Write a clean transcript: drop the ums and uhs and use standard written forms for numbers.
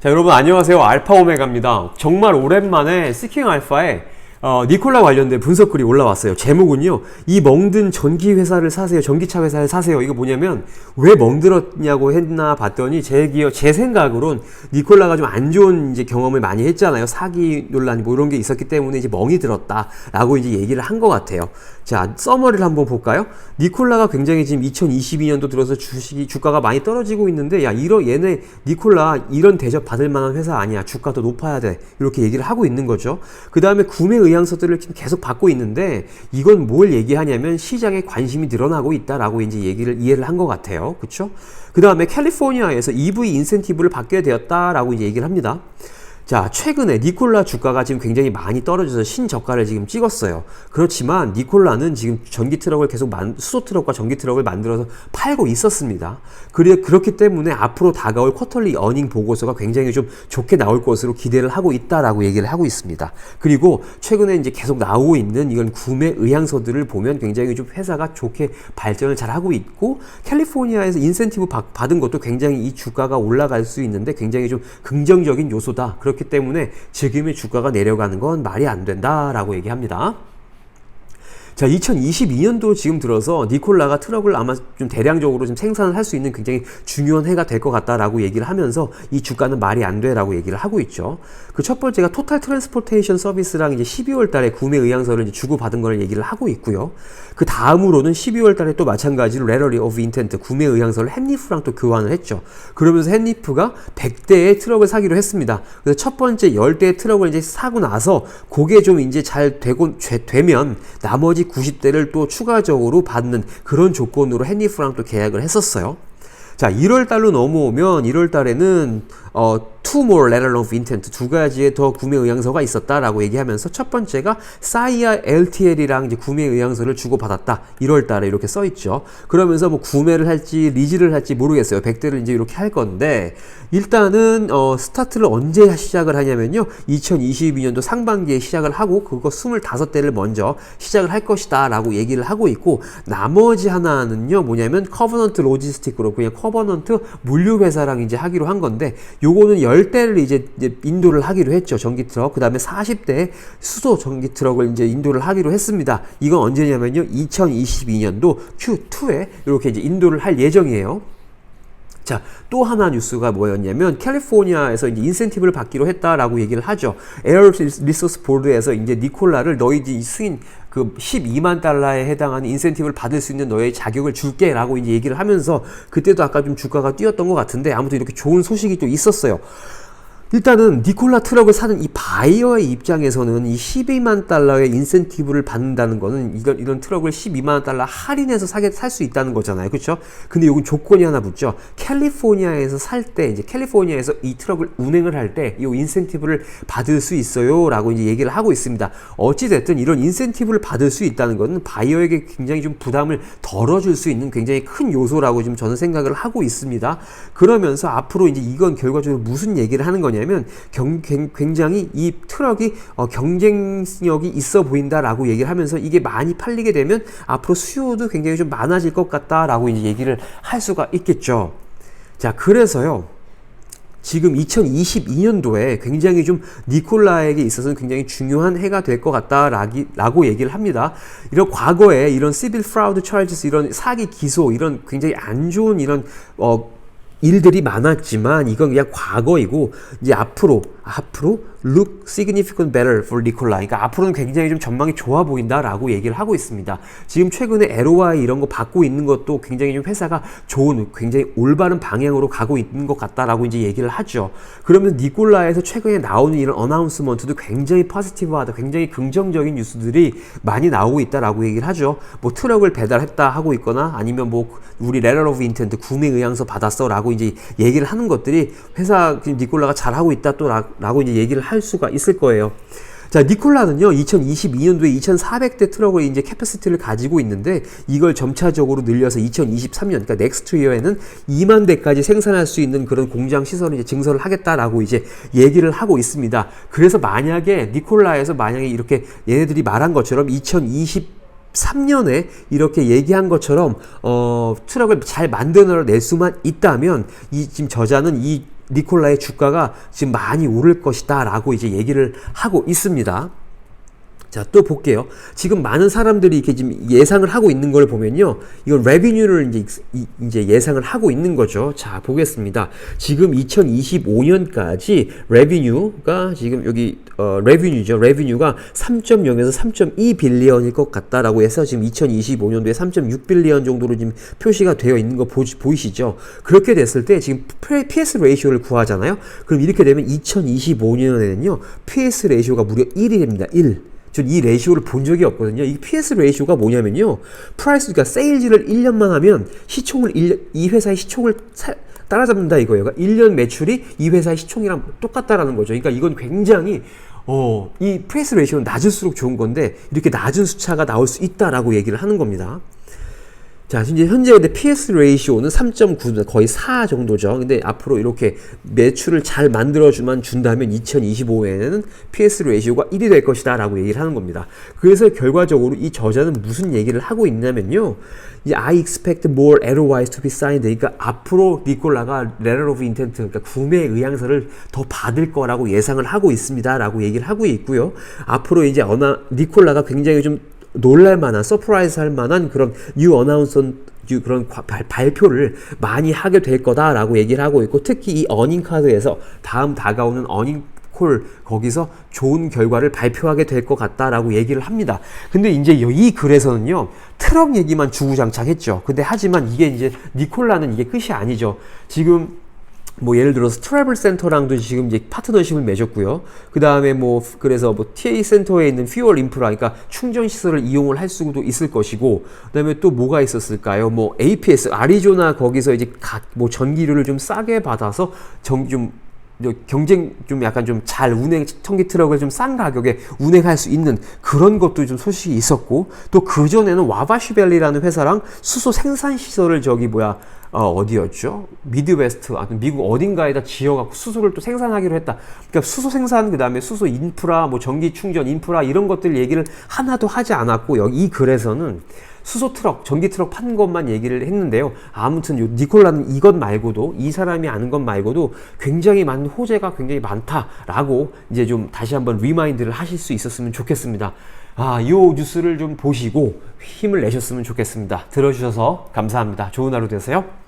자, 여러분 안녕하세요. 알파 오메가입니다. 정말 오랜만에 시킹 알파에 니콜라 관련된 분석글이 올라왔어요. 제목은요, 이 멍든 전기 회사를 사세요. 전기차 회사를 사세요. 이거 뭐냐면 왜 멍들었냐고 했나 봤더니 제 생각으론 니콜라가 좀 안 좋은 이제 경험을 많이 했잖아요. 사기 논란 뭐 이런 게 있었기 때문에 이제 멍이 들었다라고 이제 얘기를 한 것 같아요. 자, 서머리를 한번 볼까요? 니콜라가 굉장히 지금 2022년도 들어서 주가가 많이 떨어지고 있는데, 야, 얘네 니콜라 이런 대접 받을 만한 회사 아니야. 주가 더 높아야 돼. 이렇게 얘기를 하고 있는 거죠. 그 다음에 구매 의향서들을 지금 계속 받고 있는데, 이건 뭘 얘기하냐면 시장에 관심이 늘어나고 있다라고 이제 이해를 한 것 같아요. 그쵸? 그 다음에 캘리포니아에서 EV 인센티브를 받게 되었다라고 이제 얘기를 합니다. 자, 최근에 니콜라 주가가 지금 굉장히 많이 떨어져서 신저가를 지금 찍었어요. 그렇지만 니콜라는 지금 전기 트럭을 계속 수소 트럭과 전기 트럭을 만들어서 팔고 있었습니다. 그렇기 때문에 앞으로 다가올 쿼터리 어닝 보고서가 굉장히 좀 좋게 나올 것으로 기대를 하고 있다라고 얘기를 하고 있습니다. 그리고 최근에 이제 계속 나오고 있는 이건 구매 의향서들을 보면 굉장히 좀 회사가 좋게 발전을 잘 하고 있고, 캘리포니아에서 인센티브 받은 것도 굉장히 이 주가가 올라갈 수 있는데 굉장히 좀 긍정적인 요소다. 그렇기 때문에 지금의 주가가 내려가는 건 말이 안 된다라고 얘기합니다. 자, 2022년도 지금 들어서 니콜라가 트럭을 아마 좀 대량적으로 좀 생산을 할 수 있는 굉장히 중요한 해가 될 것 같다라고 얘기를 하면서 이 주가는 말이 안 돼라고 얘기를 하고 있죠. 그 첫 번째가 토탈 트랜스포테이션 서비스랑 이제 12월 달에 구매 의향서를 이제 주고받은 걸 얘기를 하고 있고요. 그 다음으로는 12월 달에 또 마찬가지로 레러리 오브 인텐트 구매 의향서를 햇리프랑 또 교환을 했죠. 그러면서 햇리프가 100대의 트럭을 사기로 했습니다. 그래서 첫 번째 10대의 트럭을 이제 사고 나서 그게 좀 이제 잘 되면 나머지 90대를 또 추가적으로 받는 그런 조건으로 햇리프랑 또 계약을 했었어요. 자, 1월 달로 넘어오면 1월 달에는 two more letter of intent, 두 가지의 더 구매 의향서가 있었다라고 얘기하면서 첫 번째가 사이아 LTL이랑 이제 구매 의향서를 주고받았다. 1월 달에 이렇게 써 있죠. 그러면서 뭐 구매를 할지 리즈를 할지 모르겠어요. 100대를 이제 이렇게 할 건데, 일단은 스타트를 언제 시작을 하냐면요, 2022년도 상반기에 시작을 하고 그거 25대를 먼저 시작을 할 것이다 라고 얘기를 하고 있고, 나머지 하나는요 뭐냐면 커버넌트 로지스틱으로 그냥 커버넌트 물류회사랑 이제 하기로 한 건데, 요거는 10대를 이제 인도를 하기로 했죠. 전기 트럭. 그 다음에 40대 수소 전기 트럭을 이제 인도를 하기로 했습니다. 이건 언제냐면요, 2022년도 Q2에 이렇게 이제 인도를 할 예정이에요. 자, 또 하나 뉴스가 뭐였냐면 캘리포니아에서 이제 인센티브를 받기로 했다라고 얘기를 하죠. 에어 리소스 보드에서 이제 니콜라를 너희들이 승인 그 12만 달러에 해당하는 인센티브를 받을 수 있는 너의 자격을 줄게 라고 이제 얘기를 하면서, 그때도 아까 좀 주가가 뛰었던 것 같은데 아무튼 이렇게 좋은 소식이 또 있었어요. 일단은 니콜라 트럭을 사는 이 바이어의 입장에서는 이 12만 달러의 인센티브를 받는다는 거는 이런 트럭을 12만 달러 할인해서 살 수 있다는 거잖아요. 그렇죠? 근데 요건 조건이 하나 붙죠. 캘리포니아에서 살 때, 이제 캘리포니아에서 이 트럭을 운행을 할 때 이 인센티브를 받을 수 있어요 라고 이제 얘기를 하고 있습니다. 어찌됐든 이런 인센티브를 받을 수 있다는 거는 바이어에게 굉장히 좀 부담을 덜어줄 수 있는 굉장히 큰 요소라고 좀 저는 생각을 하고 있습니다. 그러면서 앞으로 이제 이건 결과적으로 무슨 얘기를 하는 거냐면, 굉장히 이 트럭이 경쟁력이 있어 보인다라고 얘기를 하면서 이게 많이 팔리게 되면 앞으로 수요도 굉장히 좀 많아질 것 같다라고 이제 얘기를 할 수가 있겠죠. 자, 그래서요, 지금 2022년도에 굉장히 좀 니콜라에게 있어서는 굉장히 중요한 해가 될 것 같다라고 얘기를 합니다. 이런 과거에 이런 시빌 프라우드 차지스, 이런 사기 기소, 이런 굉장히 안 좋은 이런 일들이 많았지만 이건 그냥 과거이고, 이제 앞으로 look significant better for Nikola. 그러니까 앞으로는 굉장히 좀 전망이 좋아 보인다라고 얘기를 하고 있습니다. 지금 최근에 LOI 이런 거 받고 있는 것도 굉장히 좀 회사가 좋은, 굉장히 올바른 방향으로 가고 있는 것 같다라고 이제 얘기를 하죠. 그러면 니콜라에서 최근에 나오는 이런 어나운스먼트도 굉장히 포지티브하다, 굉장히 긍정적인 뉴스들이 많이 나오고 있다라고 얘기를 하죠. 뭐 트럭을 배달했다 하고 있거나, 아니면 뭐 우리 레터 오브 인텐트 구매 의향서 받았어라고 이제 얘기를 하는 것들이 회사 니콜라가 잘하고 있다 라고 이제 얘기를 할 수가 있을 거예요. 자, 니콜라는요 2022년도에 2,400대 트럭을 이제 캐퍼시티를 가지고 있는데, 이걸 점차적으로 늘려서 2023년, 그러니까 넥스트 이어에는 2만 대까지 생산할 수 있는 그런 공장 시설을 이제 증설을 하겠다라고 이제 얘기를 하고 있습니다. 그래서 만약에 니콜라에서 만약에 이렇게 얘네들이 말한 것처럼 2023년에 이렇게 얘기한 것처럼 트럭을 잘 만들어낼 수만 있다면, 이 지금 저자는 이 니콜라의 주가가 지금 많이 오를 것이다 라고 이제 얘기를 하고 있습니다. 자, 또 볼게요. 지금 많은 사람들이 이렇게 지금 예상을 하고 있는 걸 보면요. 이건 레비뉴를 이제 예상을 하고 있는 거죠. 자, 보겠습니다. 지금 2025년까지 레비뉴가 지금 여기 레비뉴죠. 레비뉴가 3.0에서 3.2 빌리언일 것 같다라고 해서 지금 2025년도에 3.6 빌리언 정도로 지금 표시가 되어 있는 거 보이시죠? 그렇게 됐을 때 지금 PS 레이쇼를 구하잖아요. 그럼 이렇게 되면 2025년에는요. PS 레이쇼가 무려 1이 됩니다. 1. 전 이 레이쇼를 본 적이 없거든요. 이 PS 레이쇼가 뭐냐면요. 프라이스, 그러니까 세일즈를 1년만 하면 이 회사의 시총을 따라잡는다 이거예요. 그러니까 1년 매출이 이 회사의 시총이랑 똑같다라는 거죠. 그러니까 이건 굉장히 이 PS 레이쇼는 낮을수록 좋은 건데 이렇게 낮은 숫자가 나올 수 있다라고 얘기를 하는 겁니다. 자, 이제 현재 근데 PS 레이쇼는 3.9, 거의 4 정도죠. 근데 앞으로 이렇게 매출을 잘 만들어주만 준다면 2025년에는 PS 레이쇼가 1이 될 것이다 라고 얘기를 하는 겁니다. 그래서 결과적으로 이 저자는 무슨 얘기를 하고 있냐면요. 이제 I expect more LOIs to be signed. 그러니까 앞으로 니콜라가 letter of intent, 그러니까 구매 의향서를 더 받을 거라고 예상을 하고 있습니다 라고 얘기를 하고 있고요. 앞으로 이제 니콜라가 굉장히 좀 놀랄만한, 서프라이즈 할 만한 그런 뉴 어나운서, 그런 발표를 많이 하게 될 거다라고 얘기를 하고 있고, 특히 이 어닝 카드에서 다가오는 어닝 콜, 거기서 좋은 결과를 발표하게 될 것 같다라고 얘기를 합니다. 근데 이제 이 글에서는요, 트럭 얘기만 주구장창 했죠. 근데 하지만 이게 이제 니콜라는 이게 끝이 아니죠. 지금 뭐 예를 들어서 트래블 센터랑도 지금 이제 파트너십을 맺었고요. 그 다음에 그래서 TA 센터에 있는 퓨얼 인프라, 그러니까 충전 시설을 이용을 할 수도 있을 것이고, 그 다음에 또 뭐가 있었을까요? APS, 아리조나 거기서 이제 전기료를 좀 싸게 받아서 경쟁 좀 약간 좀 잘 전기 트럭을 좀 싼 가격에 운행할 수 있는 그런 것도 좀 소식이 있었고, 또 그전에는 와바시밸리라는 회사랑 수소 생산 시설을 어디였죠? 미드웨스트, 미국 어딘가에다 지어갖고 수소를 또 생산하기로 했다. 그러니까 수소 생산, 그 다음에 수소 인프라, 전기 충전 인프라 이런 것들 얘기를 하나도 하지 않았고, 이 글에서는 수소 트럭, 전기 트럭 판 것만 얘기를 했는데요. 아무튼 니콜라는 이것 말고도, 이 사람이 아는 것 말고도 굉장히 많은 호재가 굉장히 많다라고 이제 좀 다시 한번 리마인드를 하실 수 있었으면 좋겠습니다. 이 뉴스를 좀 보시고 힘을 내셨으면 좋겠습니다. 들어주셔서 감사합니다. 좋은 하루 되세요.